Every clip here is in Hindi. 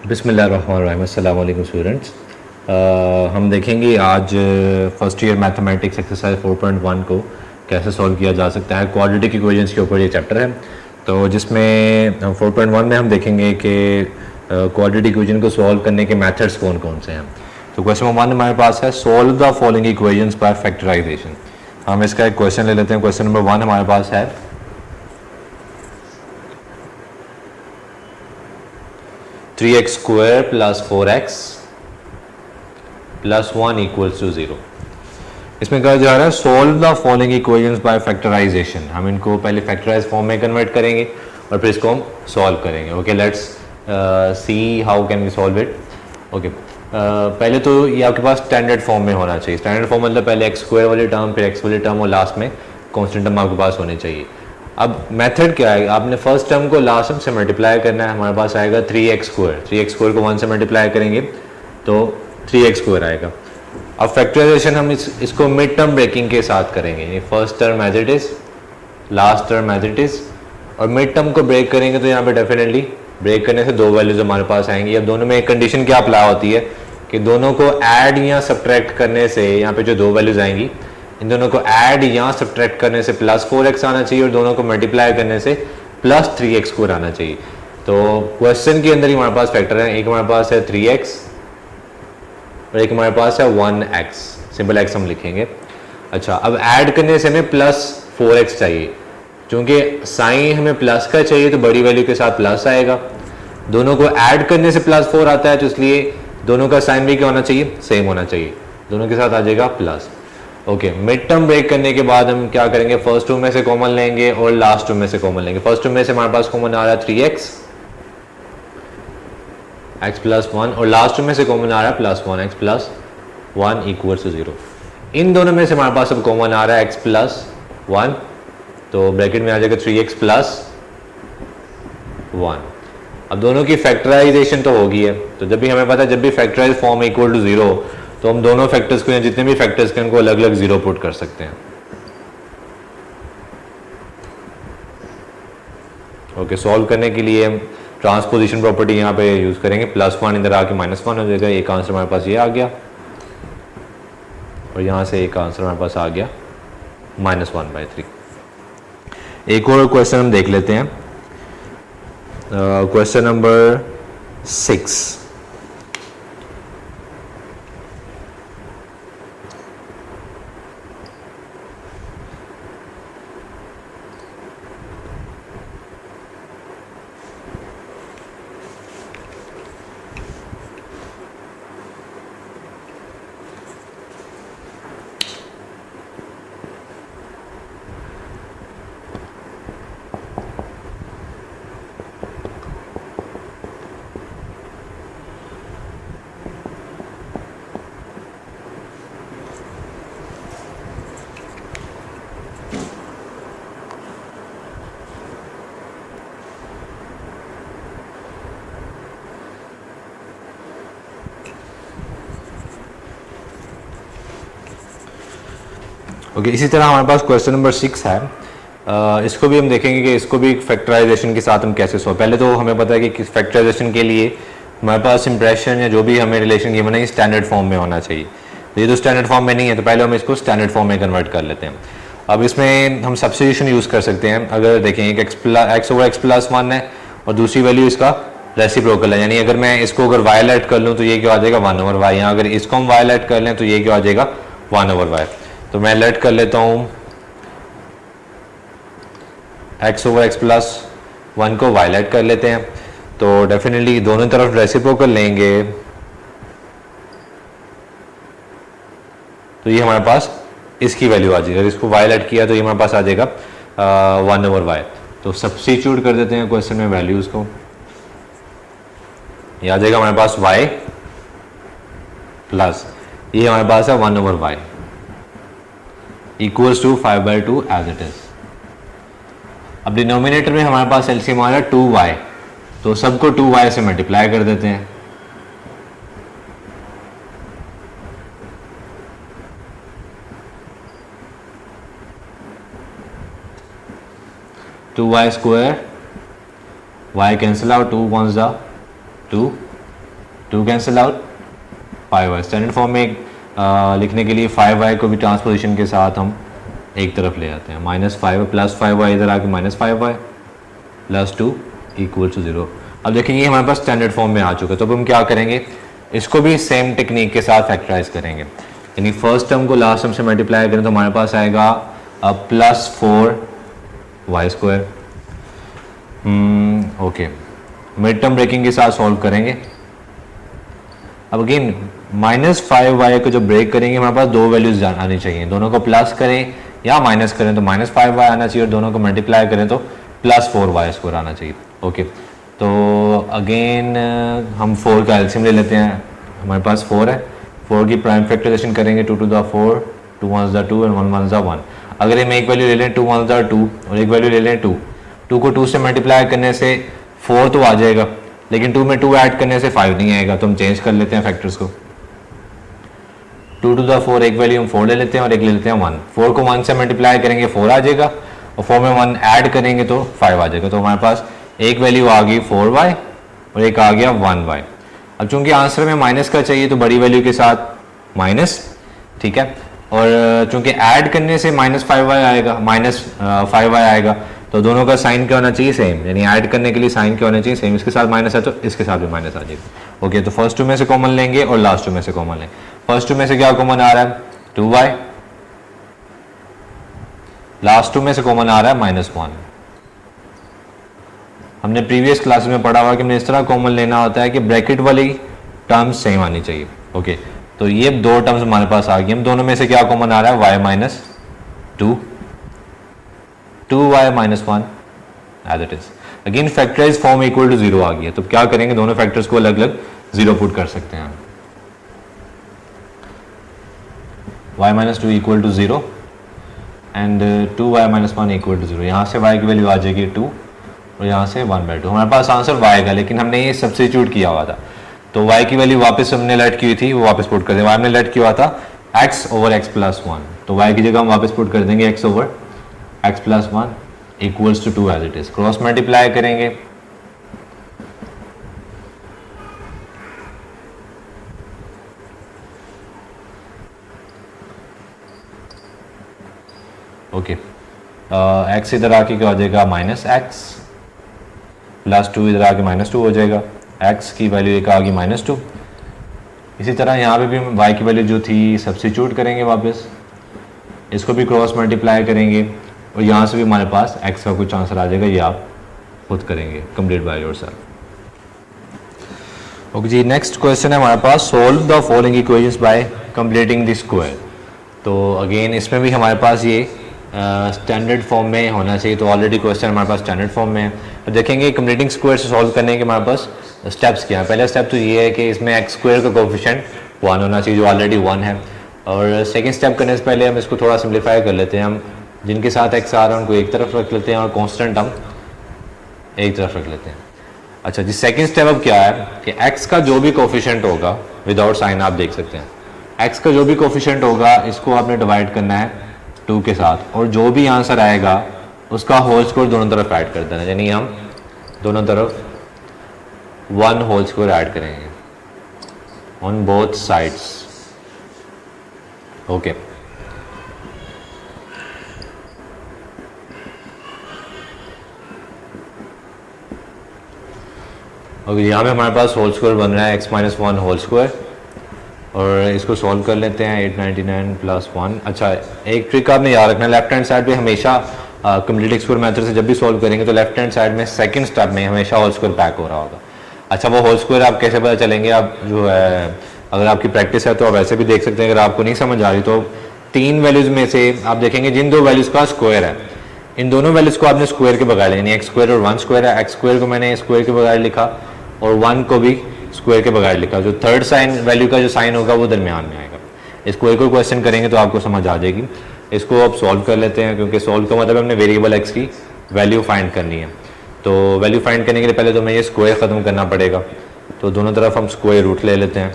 बिस्मिल्लाहिर्रहमानिर्रहीम। अस्सलाम वालेकुम स्टूडेंट्स। हम देखेंगे आज फर्स्ट ईयर मैथमेटिक्स एक्सरसाइज 4.1 को कैसे सॉल्व किया जा सकता है। क्वाड्रेटिक इक्वेशंस के ऊपर ये चैप्टर है, तो जिसमें 4.1 में हम देखेंगे कि क्वाड्रेटिक इक्वेशन को सॉल्व करने के मेथड्स कौन कौन से हैं। तो क्वेश्चन नंबर 1 हमारे पास है solve the following equations by factorisation. हम इसका एक क्वेश्चन ले लेते हैं। क्वेश्चन नंबर 1 हमारे पास है 3x square plus 4x plus 1 equals to 0। इसमें कहा जा रहा है solve the following equations by factorisation. हम इनको पहले फैक्टराइज फॉर्म में कन्वर्ट करेंगे और फिर इसको हम सॉल्व करेंगे। Okay, let's see how can we solve it. Okay, पहले तो ये आपके पास स्टैंडर्ड फॉर्म में होना चाहिए। स्टैंडर्ड फॉर्म मतलब पहले एक्स स्क्वायर वाली टर्म, फिर एक्स वाली टर्म और लास्ट में कॉन्स्टेंट टर्म आपके पास होनी चाहिए। अब मेथड क्या है, आपने फर्स्ट टर्म को लास्ट टर्म से मल्टीप्लाई करना है। हमारे पास आएगा 3x स्क्वायर। 3x स्क्वायर को 1 से मल्टीप्लाई करेंगे तो 3x स्क्वायर आएगा। अब फैक्टराइजेशन हम इसको मिड टर्म ब्रेकिंग के साथ करेंगे। First term as it is, last term as it is, और मिड टर्म को ब्रेक करेंगे तो यहाँ पे डेफिनेटली ब्रेक करने से दो वैल्यूज हमारे पास आएंगी। अब दोनों में एक कंडीशन क्या अप्लाई होती है कि दोनों को ऐड या सब्ट्रैक्ट करने से यहाँ पे जो दो वैल्यूज आएंगी, इन दोनों को ऐड या सब्ट्रैक्ट करने से प्लस 4x आना चाहिए और दोनों को मल्टीप्लाई करने से प्लस 3x स्क्वायर आना चाहिए। तो क्वेश्चन के अंदर ही हमारे पास फैक्टर है, एक हमारे पास है 3x और एक हमारे पास है 1x। सिंपल x हम लिखेंगे। अच्छा, अब ऐड करने से हमें प्लस 4x चाहिए। चूंकि साइन हमें प्लस का चाहिए तो बड़ी वैल्यू के साथ प्लस आएगा। दोनों को ऐड करने से प्लस 4 आता है, तो इसलिए दोनों का साइन भी क्या होना चाहिए, सेम होना चाहिए। दोनों के साथ आ जाएगा plus. Okay, mid term break करने के बाद हम क्या करेंगे, फर्स्ट टर्म में से कॉमन लेंगे और लास्ट टर्म में से कॉमन लेंगे। फर्स्ट टर्म में से हमारे पास कॉमन आ रहा है 3x x प्लस 1 और लास्ट टर्म में से कॉमन आ रहा है plus 1 x plus 1 equal to 0। इन दोनों में से हमारे पास अब कॉमन आ रहा है x प्लस 1, तो ब्रैकेट में आ जाएगा 3x प्लस 1। अब दोनों की फैक्टराइजेशन तो होगी है, तो जब भी हमें पता है जब भी फैक्टराइज फॉर्म इक्वल टू 0 तो हम दोनों फैक्टर्स को, जितने भी फैक्टर्स के उनको अलग अलग 0 पुट कर सकते हैं। ओके, सॉल्व करने के लिए हम ट्रांसपोजिशन प्रॉपर्टी यहाँ पे यूज करेंगे। प्लस 1 इधर आके -1 हो जाएगा। एक आंसर हमारे पास ये आ गया और यहाँ से एक आंसर हमारे पास आ गया -1/3। एक और क्वेश्चन हम देख लेते हैं। Question number 6। ओके, इसी तरह हमारे पास क्वेश्चन नंबर 6 है। इसको भी हम देखेंगे कि इसको भी फैक्टराइजेशन के साथ हम कैसे सॉल्व। पहले तो हमें पता है कि फैक्टराइजेशन के लिए हमारे पास इंप्रेशन या जो भी हमें रिलेशन गिवन है स्टैंडर्ड फॉर्म में होना चाहिए। तो ये तो स्टैंडर्ड फॉर्म में नहीं है, तो पहले हम इसको स्टैंडर्ड फॉर्म में कन्वर्ट कर लेते हैं। अब इसमें हम सब्स्टिट्यूशन यूज़ कर सकते हैं। अगर देखें एक एक्स ओवर एक्स प्लस 1 है और दूसरी वैल्यू इसका रेसिप्रोकल है, यानी अगर मैं इसको अगर वाई लेट कर लूँ तो ये क्या आ जाएगा 1 ओवर वाई। यहाँ अगर इसको हम वाई लेट कर लें तो ये क्या आ जाएगा 1 ओवर वाई। तो मैं लेट कर लेता हूँ एक्स ओवर एक्स प्लस 1 को वाई लेट कर लेते हैं। तो डेफिनेटली दोनों तरफ रेसिप्रोकल लेंगे तो ये हमारे पास इसकी वैल्यू आ जाएगी। अगर इसको वाई लेट किया तो ये हमारे पास आ जाएगा 1 ओवर वाई। तो सब्स्टिट्यूट कर देते हैं क्वेश्चन में वैल्यूज को। ये आ जाएगा हमारे पास y प्लस ये हमारे पास है 1 over y equals to 5/2 as it is. अब डिनोमिनेटर में हमारे पास एलसीएम आ रहा है 2y, तो सबको 2y से मल्टीप्लाई कर देते हैं। Two y square, y cancel out, 2 1 2, 2 cancel out, 5y। Standard form में लिखने के लिए 5y को भी ट्रांसपोजिशन के साथ हम एक तरफ ले आते हैं, -5 प्लस 5y इधर आके -5y प्लस 2 इक्वल टू 0। अब देखेंगे हमारे पास स्टैंडर्ड फॉर्म में आ चुका है, तो अब हम क्या करेंगे, इसको भी सेम टेक्निक के साथ फैक्टराइज करेंगे। यानी फर्स्ट टर्म को लास्ट टर्म से मल्टीप्लाई करें तो हमारे पास आएगा +4y²। Okay, mid term breaking के साथ सॉल्व करेंगे। अब अगेन -5y को जब ब्रेक करेंगे हमारे पास दो वैल्यूज आनी चाहिए, दोनों को प्लस करें या माइनस करें तो -5y आना चाहिए, और दोनों को मल्टीप्लाई करें तो +4y² आना चाहिए। ओके, तो अगेन हम 4 का एलसीएम ले लेते हैं। हमारे पास 4 है, 4 की प्राइम फैक्टराइजेशन करेंगे, 2 to the 4, 2 1s the 2 and 1 1s the 1। अगर हम एक वैल्यू ले लें 2 1s the 2 और एक वैल्यू ले लें 2, 2 को 2 से मल्टीप्लाई करने से 4 तो आ जाएगा, लेकिन 2 में 2 ऐड करने से 5 नहीं आएगा, तो हम चेंज कर लेते हैं फैक्टर्स को। 2 to the 4 एक वैल्यू हम 4 ले लेते हैं और एक ले लेते हैं 1। 4 को 1 से मल्टीप्लाई करेंगे 4 आ जाएगा, और 4 में 1 ऐड करेंगे तो 5 आ जाएगा। तो हमारे पास एक वैल्यू आ गई 4y और एक आ गया 1y। अब चूंकि आंसर में माइनस का चाहिए तो बड़ी वैल्यू के साथ माइनस, ठीक है, और चूंकि ऐड करने से -5y आएगा, -5y आएगा, तो दोनों का साइन क्या होना चाहिए, सेम। यानी ऐड करने के लिए साइन क्या होना चाहिए, सेम। इसके साथ माइनस है तो इसके साथ भी माइनस आ जाएगा। ओके, तो फर्स्ट टू में से कॉमन लेंगे और लास्ट टू में से कॉमन लेंगे। फर्स्ट टू में से क्या कॉमन आ रहा है, 2y, लास्ट टू में से कॉमन आ रहा है -1। हमने प्रीवियस क्लास में पढ़ा हुआ कि हमने इस तरह कॉमन लेना होता है कि ब्रैकेट वाली टर्म्स सेम आनी चाहिए। ओके, तो ये दो टर्म्स हमारे पास आ गई। हम दोनों में से क्या कॉमन आ रहा है, y -2, 2y -1 as it is. Again factorise form equal to 0 आ गया, तो क्या करेंगे, दोनों फैक्टर्स को अलग अलग 0 पुट कर सकते हैं। y -2 equal to 0 and 2y -1 equal to 0। यहाँ से y की वैल्यू आ जाएगी 2 और यहाँ से 1/2। हमारे पास आंसर y का, लेकिन हमने ये सब्स्टिट्यूट किया हुआ था, तो y की वैल्यू वापस हमने लेट की हुई थी, वो वापस पुट कर देंगे। y हमने लेट किया हुआ था x/x + 1, तो y की जगह हम वापस पुट कर देंगे x/x + 1 equals to 2 as it is. Cross multiply करेंगे, ओके, x इधर आके क्या हो जाएगा, -x + 2 इधर आके -2 हो जाएगा। x की वैल्यू एक आ गई -2। इसी तरह यहाँ पे भी y की वैल्यू जो थी सब्स्टिट्यूट करेंगे वापस, इसको भी क्रॉस मल्टीप्लाई करेंगे और यहाँ से भी हमारे पास x का कुछ आंसर आ जाएगा, ये आप खुद करेंगे, कंप्लीट बाय योरसेल्फ। ओके जी, नेक्स्ट क्वेश्चन है हमारे पास, solve the following equations by completing the square. तो अगेन इसमें भी हमारे पास ये स्टैंडर्ड फॉर्म में होना चाहिए, तो ऑलरेडी क्वेश्चन हमारे पास स्टैंडर्ड फॉर्म में है। तो देखेंगे कंप्लीटिंग स्क्वायर से सॉल्व करने के हमारे पास स्टेप्स क्या है। पहला स्टेप तो ये है कि इसमें x² का कोफिशिएंट 1 होना चाहिए, जो ऑलरेडी 1 है। और सेकंड स्टेप करने से पहले हम इसको थोड़ा सिंप्लीफाई कर लेते हैं। हम जिनके साथ x आ रहा है उनको एक तरफ रख लेते हैं और कॉन्स्टेंट हम एक तरफ रख लेते हैं। अच्छा जी, सेकेंड स्टेप अब क्या है कि x का जो भी कोफिशिएंट होगा, विदाउट साइन आप देख सकते हैं, x का जो भी कोफिशिएंट होगा इसको आपने डिवाइड करना है 2 के साथ, और जो भी आंसर आएगा उसका होल स्क्वायर दोनों तरफ ऐड कर देना। यानी हम दोनों तरफ 1 होल स्क्वायर ऐड करेंगे ऑन बोथ साइड्स। ओके, और यहाँ पे हमारे पास होल स्क्वायर बन रहा है x - 1 होल स्क्वायर, और इसको सॉल्व कर लेते हैं 899 + 1। अच्छा, एक ट्रिक आपने याद रखना है, लेफ्ट हैंड साइड पे हमेशा कंप्लीट स्क्वायर मेथड से जब भी सॉल्व करेंगे तो लेफ्ट हैंड साइड में सेकंड स्टेप में हमेशा होल स्क्वायर पैक हो रहा होगा। अच्छा, वो होल स्क्वायर आप कैसे पता चलेंगे, आप जो है अगर आपकी प्रैक्टिस है तो आप वैसे भी देख सकते हैं। अगर आपको नहीं समझ आ रही तो 3 वैल्यूज़ में से आप देखेंगे जिन 2 वैल्यूज़ का स्क्वायर है, इन दोनों वैल्यूज़ को आपने स्क्वायर के बगैर, यानी x² और 1 स्क्वायर है, x² को मैंने स्क्वायर के बगैर लिखा और 1 को भी स्क्वायर के बगैर लिखा। जो थर्ड साइन वैल्यू का जो साइन होगा वो दरमियान में आएगा। इसको एक और क्वेश्चन करेंगे तो आपको समझ आ जाएगी। इसको अब सॉल्व कर लेते हैं, क्योंकि सॉल्व का मतलब हमने वेरिएबल x की वैल्यू फाइंड करनी है। तो वैल्यू फाइंड करने के लिए पहले तो हमें ये स्क्वायर ख़त्म करना पड़ेगा, तो दोनों तरफ हम स्क्वायर रूट ले लेते हैं।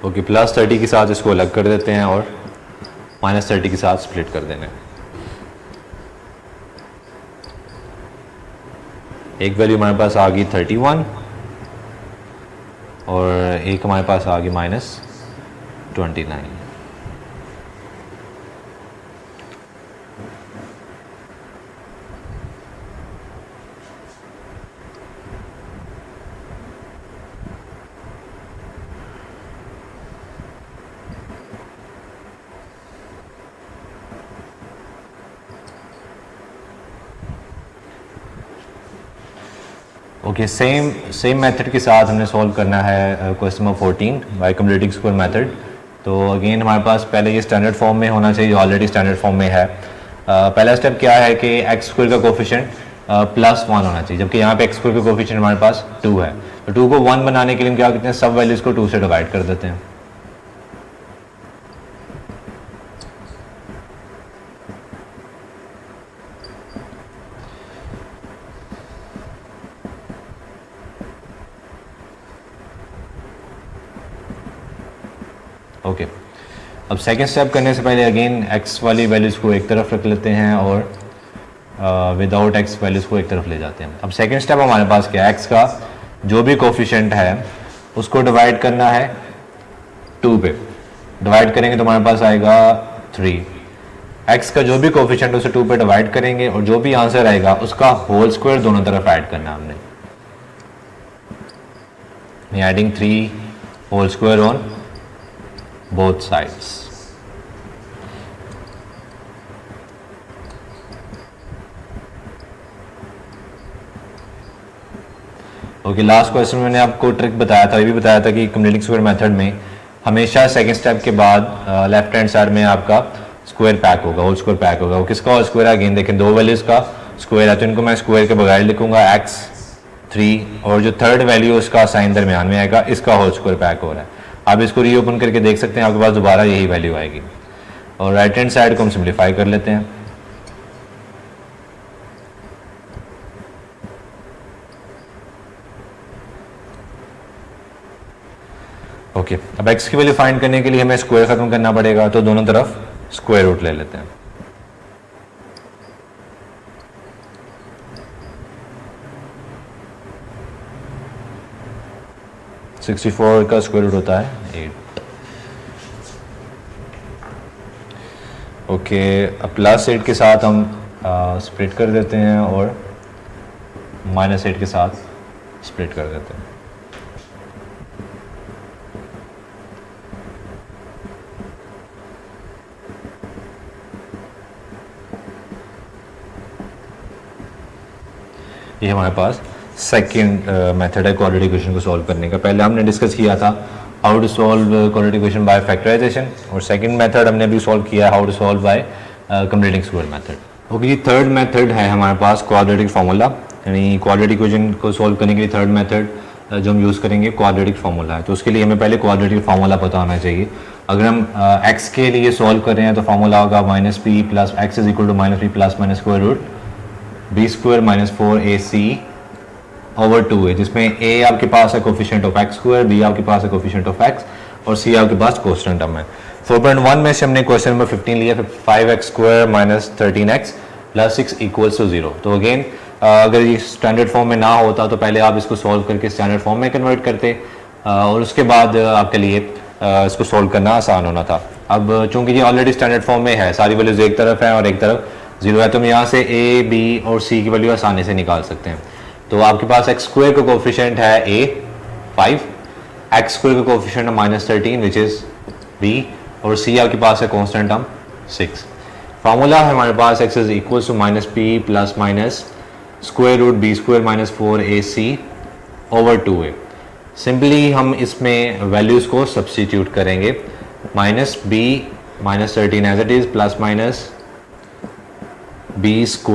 ओके, +30 के साथ इसको अलग कर देते हैं और -30 के साथ स्प्लिट कर देना है। एक वैल्यू हमारे पास आ गई 31 और एक हमारे पास आ गई -29। ओके, सेम मेथड के साथ हमने सॉल्व करना है question number 14 bye completing square method. तो अगेन हमारे पास पहले ये स्टैंडर्ड फॉर्म में होना चाहिए, ऑलरेडी स्टैंडर्ड फॉर्म में है। पहला स्टेप क्या है कि एक्स स्क्वायर का कोफिशिएंट +1 होना चाहिए, जबकि यहाँ पे एक्स स्क्वायर का कोफिशिएंट हमारे पास 2 है। तो 2 को 1 बनाने के लिए हम क्या करते हैं, सब वैल्यूज़ को 2 से डिवाइड कर देते हैं। ओके, अब सेकेंड स्टेप करने से पहले अगेन एक्स वाली वैल्यूज़ को एक तरफ रख लेते हैं और विदाउट एक्स वैल्यूज़ को एक तरफ ले जाते हैं। अब सेकेंड स्टेप हमारे पास क्या है, एक्स का जो भी कोफिशिएंट है उसको डिवाइड करना है 2 पे। डिवाइड करेंगे तो हमारे पास आएगा 3। एक्स का जो भी कोफिशिएंट उसे 2 पे डिवाइड करेंगे और जो भी आंसर आएगा उसका होल स्क्वायर दोनों तरफ ऐड करना है हमने। Adding 3 whole square on both sides। Okay, last question में मैंने आपको ट्रिक बताया था, ये भी बताया था कि कंप्लीटिंग स्क्वायर मेथड में हमेशा सेकंड स्टेप के बाद लेफ्ट हैंड साइड में आपका स्क्वायर पैक होगा, होल स्क्वायर पैक होगा। वो किसका होल स्क्वायर है, अगेन देखें 2 वैल्यूज का स्क्वायर है, तो इनको मैं स्क्वायर के बगैर लिखूंगा x3 और जो थर्ड वैल्यू उसका साइन दरमियान में आएगा, इसका होल स्क्वायर पैक हो रहा है। आप इसको रीओपन करके देख सकते हैं, आपके पास दोबारा यही वैल्यू आएगी। और राइट हैंड साइड को हम सिंप्लीफाई कर लेते हैं। ओके, अब x की वैल्यू फाइंड करने के लिए हमें स्क्वायर खत्म करना पड़ेगा, तो दोनों तरफ स्क्वायर रूट ले लेते हैं। सिक्सटी 64 का स्क्वायर रूट होता है 8। ओके, अब +8 के साथ हम स्प्लिट कर देते हैं और -8 के साथ स्प्लिट कर देते हैं। ये हमारे पास सेकेंड मेथड है क्वाड्रेटिक इक्वेशन को सॉल्व करने का। पहले हमने डिस्कस किया था how to solve quadratic equation by factorisation, और सेकंड मेथड हमने अभी सॉल्व किया है how to solve by completing square method. Okay जी, थर्ड मेथड है हमारे पास क्वाड्रेटिक फार्मूला, यानी क्वाड्रेटिक इक्वेशन को सॉल्व करने के लिए थर्ड मेथड जो हम यूज़ करेंगे क्वाड्रेटिक फार्मूला है। तो उसके लिए हमें पहले क्वाड्रेटिक फार्मूला पता होना चाहिए। अगर हम एक्स के लिए सॉल्व कर रहे हैं तो फार्मूला होगा -b plus x is equal to -b plus minus square root b² - 4ac over 2 है, जिसमें a आपके पास है coefficient of x square, b आपके पास है कोफिशिएंट ऑफ एक्स और c आपके पास कांस्टेंट टर्म है। 4.1 में से हमने क्वेश्चन नंबर 15 लिया, 5x² - 13x + 6 = 0। तो अगेन अगर ये स्टैंडर्ड फॉर्म में ना होता तो पहले आप इसको सॉल्व करके स्टैंडर्ड फॉर्म में कन्वर्ट करते और उसके बाद आपके लिए इसको सॉल्व करना आसान होना था। अब चूंकि ये ऑलरेडी स्टैंडर्ड फॉर्म में है, सारी वैल्यूज एक तरफ है और एक तरफ 0 है, तो हम यहाँ से a, b और c की वैल्यू आसानी से निकाल सकते हैं। तो आपके पास x² का कोफिशिएंट है a 5, x² का कोफिशिएंट है -13 विच इज b और c आपके पास है कांस्टेंट टर्म 6। फार्मूला है हमारे पास x is equal to -p plus minus square root b² - 4ac over 2a। Simply हम इसमें वैल्यूज को सब्स्टिट्यूट करेंगे, -b -13 as it is plus minus b² -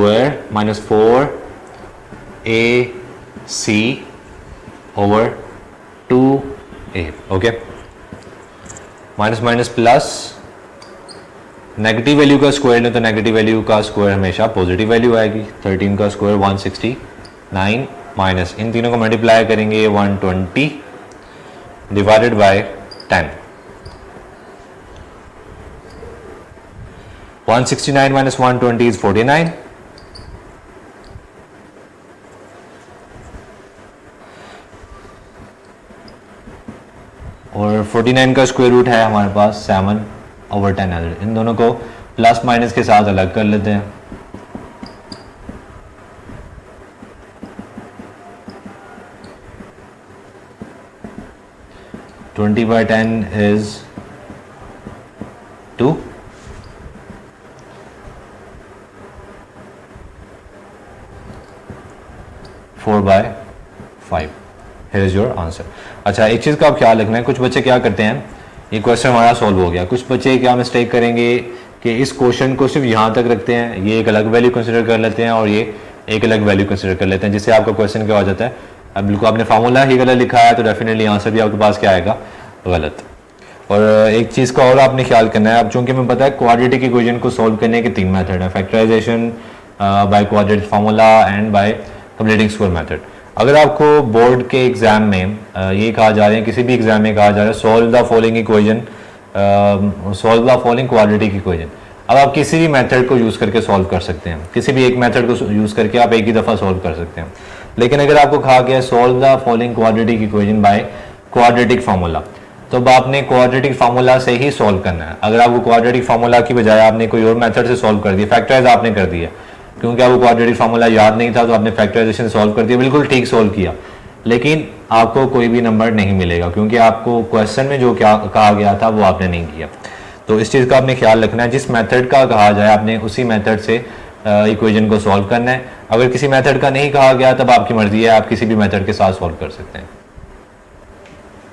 4ac over 2a। Okay, minus minus plus, negative value का स्क्वायर है तो नेगेटिव वैल्यू का स्क्वायर हमेशा पॉजिटिव वैल्यू आएगी। 13 का स्क्वायर 169 माइनस इन तीनों को मल्टीप्लाई करेंगे 120 डिवाइडेड बाय 10। 169 - 120 इज 49 और 49 का स्क्वायर रूट है हमारे पास 7/10। इन दोनों को प्लस माइनस के साथ अलग कर लेते हैं। Twenty by 10 is 2। Four by 5। Here is your answer. अच्छा, एक चीज़ का आप ख्याल रखना है, कुछ बच्चे क्या करते हैं, ये क्वेश्चन हमारा सॉल्व हो गया, कुछ बच्चे क्या मिस्टेक करेंगे कि इस क्वेश्चन को सिर्फ यहाँ तक रखते हैं, ये एक अलग वैल्यू कंसिडर कर लेते हैं और ये एक अलग वैल्यू कंसिडर कर लेते हैं, जिससे आपका क्वेश्चन क्या हो जाता है, अब बिल्कुल आपने फार्मूला ही गलत लिखा है तो डेफिनेटली आंसर भी आपके पास क्या आएगा, गलत। और एक चीज़ का और आपने ख्याल करना है, अब चूंकि मैं पता है क्वाड्रेटिक इक्वेशन को सॉल्व करने के 3 मेथड है, factorisation by quadratic formula and by completing square method. अगर आपको बोर्ड के एग्जाम में ये कहा जा रहा है, किसी भी एग्जाम में कहा जा रहा है solve the following equation, solve the following quadratic equation, अब आप किसी भी मेथड को यूज़ करके सॉल्व कर सकते हैं, किसी भी एक मेथड को यूज़ करके आप एक ही दफ़ा सॉल्व कर सकते हैं। लेकिन अगर आपको कहा गया solve the following quadratic equation bye quadratic formula, तो अब आपने क्वाड्रेटिक फार्मूला से ही सॉल्व करना है। अगर आपको क्वाड्रेटिक फार्मूला की बजाय आपने कोई और मेथड से सॉल्व कर दिया, फैक्टराइज आपने कर दिया, क्योंकि आपको क्वाड्रेटिक फार्मूला याद नहीं था तो आपने फैक्टराइजेशन सॉल्व कर दिया, बिल्कुल ठीक सॉल्व किया, लेकिन आपको कोई भी नंबर नहीं मिलेगा क्योंकि आपको क्वेश्चन में जो क्या कहा गया था वो आपने नहीं किया। तो इस चीज़ का आपने ख्याल रखना है, जिस मेथड का कहा जाए आपने उसी मेथड से इक्वेशन को सॉल्व करना है। अगर किसी मेथड का नहीं कहा गया तब आपकी मर्जी है, आप किसी भी मेथड के साथ सॉल्व कर सकते हैं।